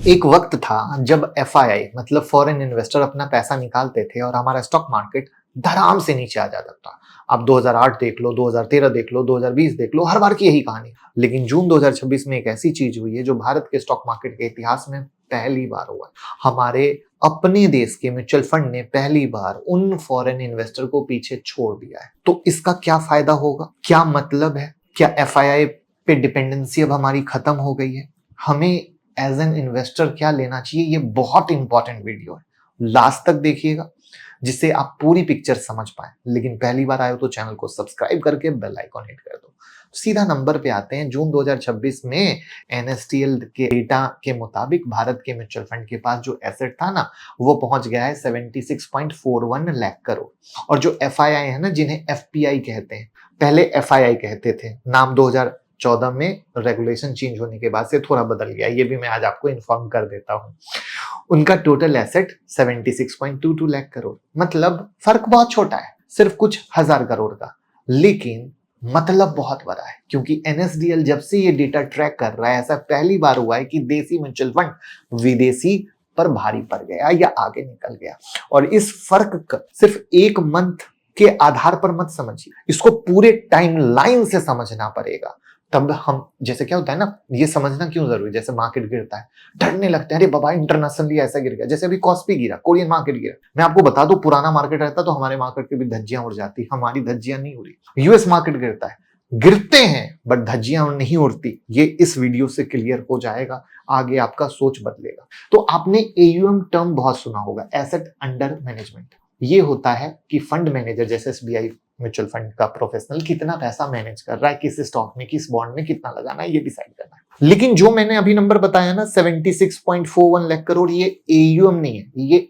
एक वक्त था जब एफआईआई मतलब फॉरेन इन्वेस्टर अपना पैसा निकालते थे और हमारा स्टॉक मार्केट धड़ाम से नीचे आ जाता था। आप 2008 देख लो, 2013 देख लो, 2020 देख लो, हर बार की यही कहानी। लेकिन जून 2026 में एक ऐसी चीज हुई है जो भारत के स्टॉक मार्केट के इतिहास में पहली बार हुआ। हमारे अपने देश के म्यूचुअल फंड ने पहली बार उन फॉरेन इन्वेस्टर को पीछे छोड़ दिया है। तो इसका क्या फायदा होगा, क्या मतलब है? क्या एफआईआई पे डिपेंडेंसी अब हमारी खत्म हो गई है? हमें एज एन इन्वेस्टर क्या लेना चाहिए? ये बहुत इंपॉर्टेंट वीडियो है, लास्ट तक देखिएगा जिससे आप पूरी पिक्चर समझ पाए। लेकिन पहली बार आए हो तो चैनल को सब्सक्राइब करके बेल आइकॉन हिट कर दो। सीधा नंबर पे आते हैं। जून 2026 में एनएसटीएल के डेटा के मुताबिक भारत के म्यूचुअल फंड के पास जो एसेट था ना, वो पहुंच गया है 76.41 लाख करोड़। और जो एफआईआई है ना, जिन्हें एफपीआई कहते हैं, पहले एफआईआई कहते थे, नाम 2014 में रेगुलेशन चेंज होने के बाद से थोड़ा बदल गया, ये भी मैं आज आपको इन्फॉर्म कर देता हूं। उनका टोटल एसेट 76.22 लाख करोड़, मतलब फर्क बहुत छोटा है, सिर्फ कुछ हजार करोड़ का, लेकिन मतलब बहुत बड़ा है। क्योंकि एनएसडीएल जब से ये डेटा ट्रैक कर रहा है, ऐसा पहली बार हुआ है कि देसी म्यूचुअल फंड विदेशी पर भारी पड़ गया या आगे निकल गया। और इस फर्क सिर्फ एक मंथ के आधार पर मत समझिए, इसको पूरे टाइमलाइन से समझना पड़ेगा। तब हम, जैसे क्या होता है ना, ये समझना क्यों जरूरी, जैसे मार्केट गिरता है डरने लगते हैं, अरे बाबा इंटरनेशनली ऐसा गिर गया, जैसे अभी कॉस्पी गिरा, कोरियन मार्केट गिरा। मैं आपको बता दूं, पुराना मार्केट रहता तो हमारे मार्केट की भी धज्जियां उड़ जाती, हमारी धज्जियां नहीं उड़ी। यूएस मार्केट गिरता है, गिरते हैं बट धज्जियां नहीं उड़ती, ये इस वीडियो से क्लियर हो जाएगा, आगे आपका सोच बदलेगा। तो आपने एयूएम टर्म बहुत सुना होगा, एसेट अंडर मैनेजमेंट। ये होता है कि फंड मैनेजर जैसे एसबीआई म्यूचुअल फंड का प्रोफेशनल कितना पैसा मैनेज कर रहा है, किस स्टॉक में, किस बॉन्ड में कितना लगाना है, ये डिसाइड करना है। लेकिन जो मैंने अभी नंबर बताया ना 76.41 लाख करोड़, ये एयूएम नहीं है, ये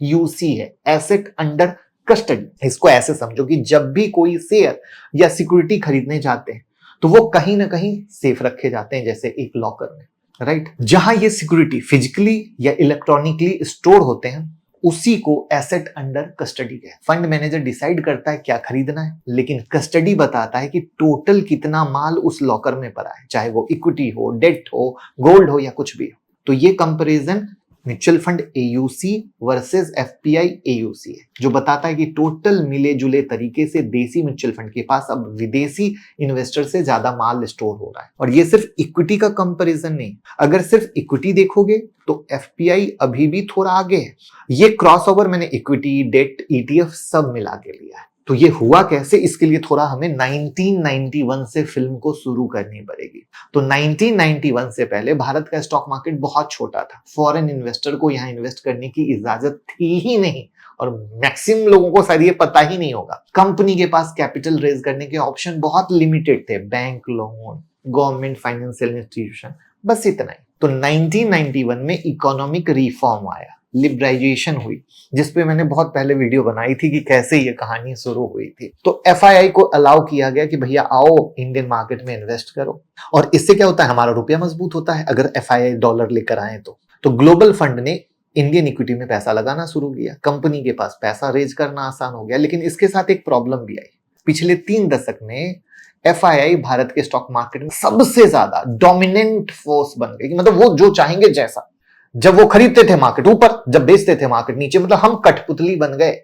एयूसी है, एसेट अंडर कस्टडी। इसको ऐसे समझो कि जब भी कोई शेयर या सिक्योरिटी खरीदने जाते हैं तो वो कहीं ना कहीं सेफ रखे जाते हैं, जैसे एक लॉकर में, राइट? जहां ये सिक्योरिटी फिजिकली या इलेक्ट्रॉनिकली स्टोर होते हैं, उसी को एसेट अंडर कस्टडी है। फंड मैनेजर डिसाइड करता है क्या खरीदना है, लेकिन कस्टडी बताता है कि टोटल कितना माल उस लॉकर में पड़ा है, चाहे वो इक्विटी हो, डेट हो, गोल्ड हो या कुछ भी हो। तो ये comparison mutual fund AUC versus FPI AUC है, जो बताता है कि टोटल मिले जुले तरीके से देसी म्यूचुअल फंड के पास अब विदेशी इन्वेस्टर से ज्यादा माल स्टोर हो रहा है। और ये सिर्फ इक्विटी का कंपैरिजन नहीं, अगर सिर्फ इक्विटी देखोगे तो एफपीआई अभी भी थोड़ा आगे है। ये क्रॉसओवर मैंने इक्विटी, डेट, ईटीएफ सब मिला के लिया है। तो ये हुआ कैसे, इसके लिए थोड़ा हमें 1991 से फिल्म को शुरू करनी पड़ेगी। तो 1991 से पहले भारत का स्टॉक मार्केट बहुत छोटा था, फॉरेन इन्वेस्टर को यहाँ इन्वेस्ट करने की इजाजत थी ही नहीं, और मैक्सिमम लोगों को शायद ये पता ही नहीं होगा। कंपनी के पास कैपिटल रेज करने के ऑप्शन बहुत लिमिटेड थे, bank loan, government financial institution, बस इतना ही। तो 1991 में इकोनॉमिक रिफॉर्म आया, लिबरलाइजेशन हुई, जिसपे मैंने बहुत पहले वीडियो बनाई थी कि कैसे ये कहानी शुरू हुई थी। तो एफआईआई को अलाउ किया गया कि भैया आओ इंडियन मार्केट में इन्वेस्ट करो। और इससे क्या होता है, हमारा रुपया मजबूत होता है अगर एफआईआई डॉलर लेकर आए तो ग्लोबल फंड ने इंडियन इक्विटी में पैसा लगाना शुरू किया, कंपनी के पास पैसा रेज करना आसान हो गया। लेकिन इसके साथ एक प्रॉब्लम भी आई। पिछले 3 दशक में एफआईआई भारत के स्टॉक मार्केट में सबसे ज्यादा डोमिनेंट फोर्स बन गई, मतलब वो जो चाहेंगे जैसा, जब वो खरीदते थे मार्केट ऊपर, जब बेचते थे मार्केट नीचे, मतलब हम कठपुतली बन गए।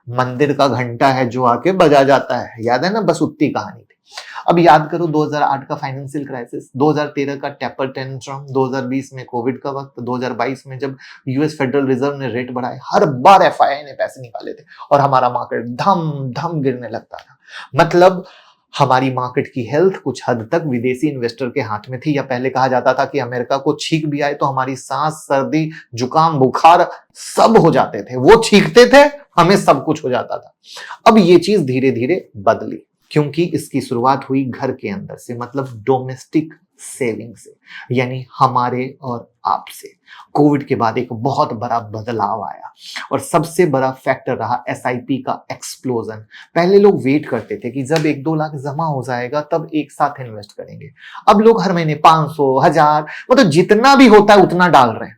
मंदिर का घंटा है जो आके बजा जाता है, याद है ना, बस उतनी कहानी थी। अब याद करो 2008 का फाइनेंशियल क्राइसिस, 2013 का टेपर टेंट्रम, 2020 में कोविड का वक्त, 2022 में जब यूएस फेडरल रिजर्व ने रेट बढ़ाए, हर बार एफआईआई ने पैसे निकाले थे और हमारा मार्केट धम धम गिरने लगता था। मतलब हमारी मार्केट की हेल्थ कुछ हद तक विदेशी इन्वेस्टर के हाथ में थी। या पहले कहा जाता था कि अमेरिका को छींक भी आए तो हमारी सांस, सर्दी, जुकाम, बुखार सब हो जाते थे, वो छींकते थे, हमें सब कुछ हो जाता था। अब ये चीज धीरे धीरे बदली, क्योंकि इसकी शुरुआत हुई घर के अंदर से, मतलब डोमेस्टिक सेविंग से, यानी हमारे और आपसे। कोविड के बाद एक बहुत बड़ा बदलाव आया और सबसे बड़ा फैक्टर रहा एसआईपी का एक्सप्लोजन। पहले लोग वेट करते थे कि जब 1-2 लाख जमा हो जाएगा तब एक साथ इन्वेस्ट करेंगे। अब लोग हर महीने 500, 1000, मतलब जितना भी होता है उतना डाल रहे हैं।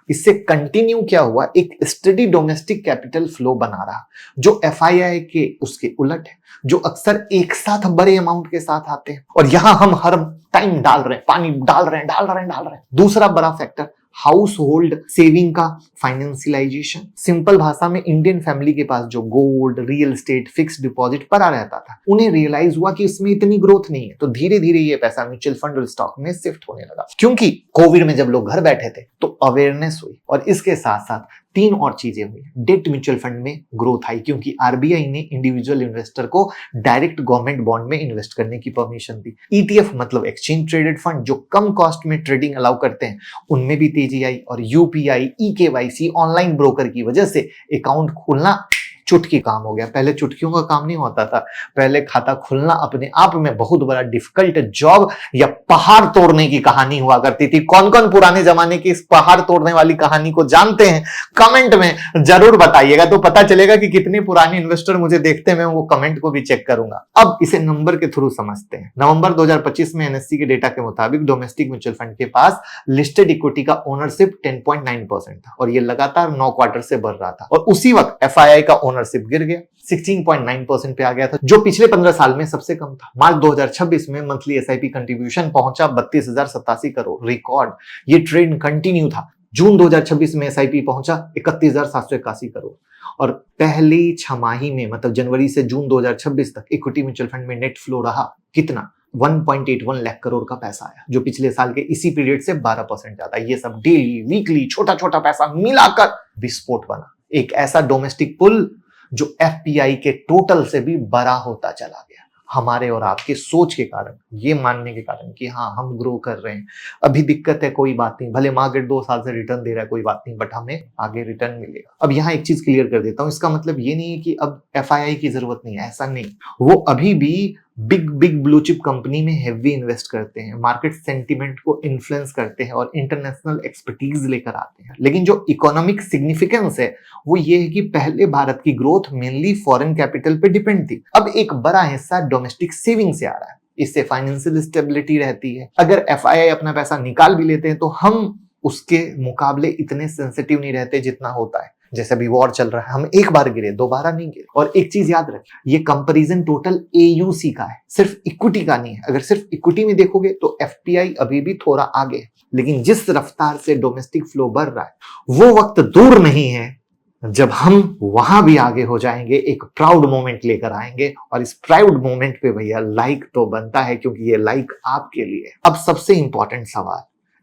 इससे कंटिन्यू क्या हुआ, एक स्टडी डोमेस्टिक कैपिटल फ्लो बना रहा, जो एफआईआई के उसके उलट है, जो अक्सर एक साथ बड़े अमाउंट के साथ आते हैं। और यहां हम हर टाइम डाल रहे हैं, पानी डाल रहे हैं। दूसरा बड़ा फैक्टर हाउस होल्ड सेविंग का फाइनेंशियलाइजेशन। सिंपल भाषा में इंडियन फैमिली के पास जो gold, real estate, fix deposit पड़ा रहता था, उन्हें रियलाइज हुआ कि इसमें इतनी ग्रोथ नहीं है, तो धीरे धीरे ये पैसा म्यूचुअल फंड और स्टॉक में शिफ्ट होने लगा। क्योंकि कोविड में जब लोग घर बैठे थे तो अवेयरनेस हुई, और इसके साथ साथ तीन और चीजें हुई। डेट म्यूचुअल फंड में ग्रोथ आई क्योंकि आरबीआई ने इंडिविजुअल इन्वेस्टर को डायरेक्ट गवर्नमेंट बॉन्ड में इन्वेस्ट करने की परमिशन दी। ईटीएफ मतलब एक्सचेंज ट्रेडेड फंड जो कम कॉस्ट में ट्रेडिंग अलाउ करते हैं, उनमें भी तेजी आई। और यूपीआई, ईकेवाईसी, ऑनलाइन ब्रोकर की वजह से अकाउंट खोलना चुटकी काम हो गया। पहले चुटकियों का काम नहीं होता था, पहले खाता खुलना अपने आप में बहुत बड़ा डिफिकल्ट जॉब या पहाड़ तोड़ने की कहानी हुआ करती थी। कौन कौन पुराने जमाने की इस पहाड़ तोड़ने वाली कहानी को जानते हैं, कमेंट में जरूर बताइएगा, तो पता चलेगा कि कितने पुराने इन्वेस्टर मुझे देखते हैं। मैं वो कमेंट को भी चेक करूंगा। अब इसे नंबर के थ्रू समझते हैं। नवंबर 2025 में एनएससी के डेटा के मुताबिक डोमेस्टिक म्यूचुअल फंड के पास लिस्टेड इक्विटी का ओनरशिप 10.9% था, और ये लगातार 9 क्वार्टर से बढ़ रहा था। और उसी वक्त एफआईआई का ओनरशिप गिर गया, 16.9% पे आ गया था, जो पिछले 15 साल में सबसे कम था। मार्च 2026 में मंथली एसआईपी कंट्रीब्यूशन पहुंचा 32,087 करोड़, रिकॉर्ड। ये ट्रेंड कंटिन्यू था। जून 2026 में एसआईपी पहुंचा 31,781 करोड़, और पहली छमाही में मतलब जनवरी से जून 2026 तक इक्विटी म्यूचुअल फंड में नेट फ्लो रहा कितना, 1.81 लाख करोड़ का पैसा आया, जो पिछले साल के इसी पीरियड से 12% ज्यादा। ये सब डेली, वीकली, छोटा छोटा पैसा मिलाकर विस्फोट बना, एक ऐसा डोमेस्टिक पुल जो एफपीआई के टोटल से भी बड़ा होता चला गया। हमारे और आपके सोच के कारण, ये मानने के कारण कि हाँ हम ग्रो कर रहे हैं, अभी दिक्कत है कोई बात नहीं, भले मार्केट 2 साल से रिटर्न दे रहा है कोई बात नहीं, बट हमें आगे रिटर्न मिलेगा। अब यहाँ एक चीज क्लियर कर देता हूं, इसका मतलब ये नहीं है कि अब एफआईआई की जरूरत नहीं है, ऐसा नहीं। वो अभी भी बिग ब्लू चिप कंपनी में हेवी इन्वेस्ट करते हैं, मार्केट सेंटिमेंट को इन्फ्लुएंस करते हैं और इंटरनेशनल एक्सपर्टीज लेकर आते हैं। लेकिन जो इकोनॉमिक सिग्निफिकेंस है वो ये है कि पहले भारत की ग्रोथ मेनली फॉरेन कैपिटल पे डिपेंड थी, अब एक बड़ा हिस्सा डोमेस्टिक सेविंग से आ रहा है। इससे फाइनेंशियल स्टेबिलिटी रहती है। अगर एफआईआई अपना पैसा निकाल भी लेते हैं तो हम उसके मुकाबले इतने सेंसिटिव नहीं रहते जितना होता है। जैसे अभी वॉर चल रहा है, हम एक बार गिरे, दोबारा नहीं गिरे। और एक चीज याद रखिए, ये कंपैरिजन टोटल एयूसी का है, सिर्फ इक्विटी का नहीं है। अगर सिर्फ इक्विटी में देखोगे तो एफपीआई अभी भी थोड़ा आगे है, लेकिन जिस रफ्तार से डोमेस्टिक फ्लो बढ़ रहा है वो वक्त दूर नहीं है जब हम वहां भी आगे हो जाएंगे, एक प्राउड मोमेंट लेकर आएंगे। और इस प्राउड मोमेंट पे भैया लाइक तो बनता है, क्योंकि ये लाइक आपके लिए। अब सबसे इंपॉर्टेंट सवाल,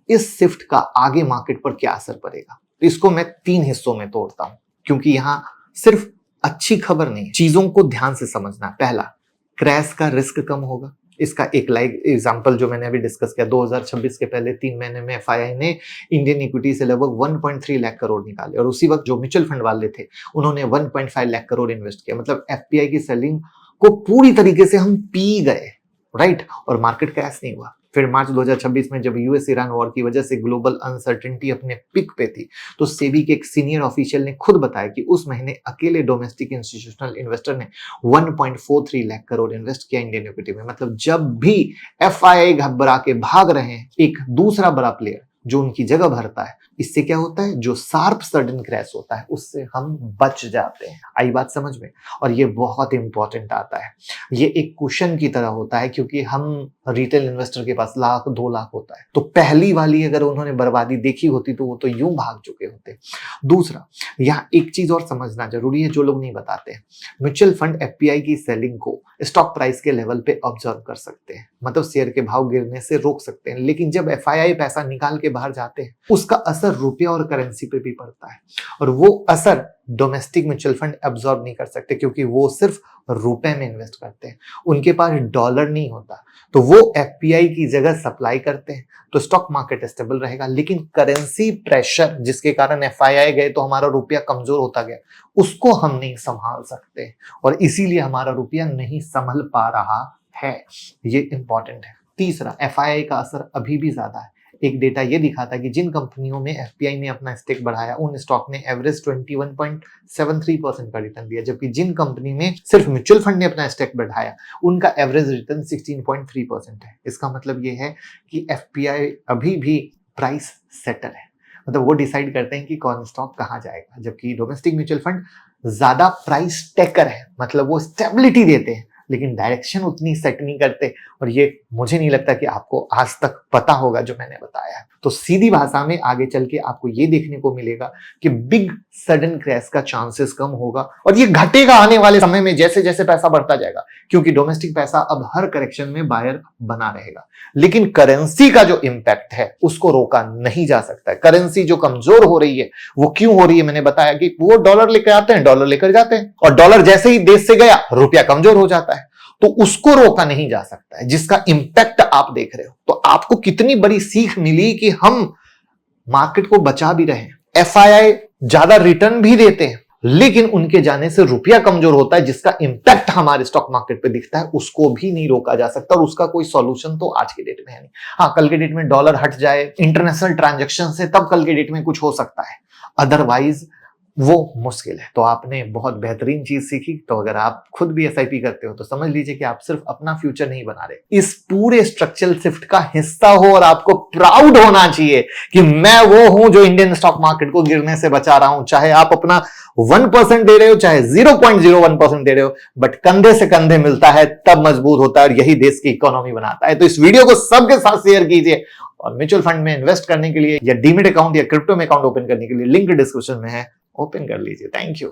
इस शिफ्ट का आगे मार्केट पर क्या असर पड़ेगा? तो इसको मैं 3 हिस्सों में तोड़ता हूं, क्योंकि यहां सिर्फ अच्छी खबर नहीं, चीजों को ध्यान से समझना। पहला, क्रैश का रिस्क कम होगा। इसका एक लाइक एग्जांपल जो मैंने अभी डिस्कस किया, 2026 के पहले 3 महीने में एफआईआई ने इंडियन इक्विटी से लगभग 1.3 लाख करोड़ निकाले, और उसी वक्त जो म्यूचुअल फंड वाले थे उन्होंने 1.5 लाख करोड़ इन्वेस्ट किया। मतलब एफपीआई की सेलिंग को पूरी तरीके से हम पी गए, राइट? और मार्केट क्रैश नहीं हुआ। फिर मार्च 2026 में जब यूएस ईरान वॉर की वजह से ग्लोबल अनसर्टेनिटी अपने पिक पे थी, तो सेबी के एक सीनियर ऑफिशियल ने खुद बताया कि उस महीने अकेले डोमेस्टिक इंस्टीट्यूशनल इन्वेस्टर ने 1.43 लाख करोड़ इन्वेस्ट किया इंडियन इक्विटी में। मतलब जब भी एफआईआई घबरा के भाग रहे हैं, एक दूसरा बड़ा प्लेयर जो उनकी जगह भरता है, इससे क्या होता है, जो शार्प सडन क्रैश होता है उससे हम बच जाते हैं। आई बात समझ में? और ये बहुत इंपॉर्टेंट आता है, ये एक क्वेश्चन की तरह होता है, क्योंकि हम रिटेल इन्वेस्टर के पास 1,00,000 2 लाख होता है, तो पहली वाली अगर उन्होंने बर्बादी देखी होती तो वो तो यूं भाग चुके होते। दूसरा, यहाँ एक चीज और समझना जरूरी है जो लोग नहीं बताते हैं, म्यूचुअल फंड एफपीआई की सेलिंग को स्टॉक प्राइस के लेवल पे ऑब्जर्व कर सकते हैं, मतलब शेयर के भाव गिरने से रोक सकते हैं। लेकिन जब एफआईआई पैसा निकाल के बाहर जाते हैं, उसका असर रुपया और करेंसी पे भी पड़ता है, और वो असर डोमेस्टिक म्यूचुअल फंड एब्जॉर्ब नहीं कर सकते, क्योंकि वो सिर्फ रुपए में इन्वेस्ट करते हैं, उनके पास डॉलर नहीं होता। तो वो एफपीआई की जगह सप्लाई करते हैं, तो स्टॉक मार्केट स्टेबल रहेगा। लेकिन करेंसी प्रेशर जिसके कारण एफआईआई गए तो हमारा रुपया कमजोर होता गया, उसको हम नहीं संभाल सकते, और इसीलिए हमारा रुपया नहीं संभल पा रहा है। ये इंपॉर्टेंट है। तीसरा, एफआईआई का असर अभी भी ज्यादा है। एक डेटा ये दिखाता है कि जिन कंपनियों में एफपीआई ने अपना स्टेक बढ़ाया, उन स्टॉक ने एवरेज 21.73% का रिटर्न दिया, जबकि जिन कंपनी में सिर्फ म्यूचुअल फंड ने अपना स्टेक बढ़ाया, उनका एवरेज रिटर्न 16.3% है। इसका मतलब ये है कि एफपीआई अभी भी प्राइस सेटर है, मतलब वो डिसाइड करते हैं कि कौन स्टॉक कहाँ जाएगा, जबकि डोमेस्टिक म्यूचुअल फंड ज्यादा प्राइस टेकर है, मतलब वो स्टेबिलिटी देते हैं, लेकिन डायरेक्शन उतनी सेट नहीं करते, और ये मुझे नहीं लगता कि आपको आज तक पता होगा जो मैंने बताया है। तो सीधी भाषा में आगे चल के आपको ये देखने को मिलेगा कि बिग सडन क्रैश का चांसेस कम होगा, और ये घटेगा आने वाले समय में जैसे जैसे पैसा बढ़ता जाएगा, क्योंकि डोमेस्टिक पैसा अब हर करेक्शन में बायर बना रहेगा। लेकिन करेंसी का जो इंपैक्ट है उसको रोका नहीं जा सकता है। करेंसी जो कमजोर हो रही है वो क्यों हो रही है, मैंने बताया कि वो डॉलर लेकर आते हैं, डॉलर लेकर जाते हैं, और डॉलर जैसे ही देश से गया रुपया कमजोर हो जाता है। तो उसको रोका नहीं जा सकता है, जिसका इंपैक्ट आप देख रहे हो। तो आपको कितनी बड़ी सीख मिली कि हम मार्केट को बचा भी रहे हैं, एफआईआई ज्यादा रिटर्न भी देते हैं, लेकिन उनके जाने से रुपया कमजोर होता है, जिसका इंपैक्ट हमारे स्टॉक मार्केट पे दिखता है, उसको भी नहीं रोका जा सकता, और उसका कोई सॉल्यूशन तो आज के डेट में है नहीं। हाँ, कल के डेट में डॉलर हट जाए इंटरनेशनल ट्रांजैक्शन से, तब कल के डेट में कुछ हो सकता है, अदरवाइज वो मुश्किल है। तो आपने बहुत बेहतरीन चीज सीखी। तो अगर आप खुद भी एसआईपी करते हो तो समझ लीजिए कि आप सिर्फ अपना फ्यूचर नहीं बना रहे, इस पूरे स्ट्रक्चरल शिफ्ट का हिस्सा हो, और आपको प्राउड होना चाहिए कि मैं वो हूं जो इंडियन स्टॉक मार्केट को गिरने से बचा रहा हूं। चाहे आप अपना 1% दे रहे हो, चाहे 0.01% दे रहे हो, बट कंधे से कंधे मिलता है तब मजबूत होता है, और यही देश की इकोनॉमी बनाता है। तो इस वीडियो को सबके साथ शेयर कीजिए, और म्यूचुअल फंड में इन्वेस्ट करने के लिए या डीमेट अकाउंट या क्रिप्टो में अकाउंट ओपन करने के लिए लिंक डिस्क्रिप्शन में है, ओपन कर लीजिए। Thank you.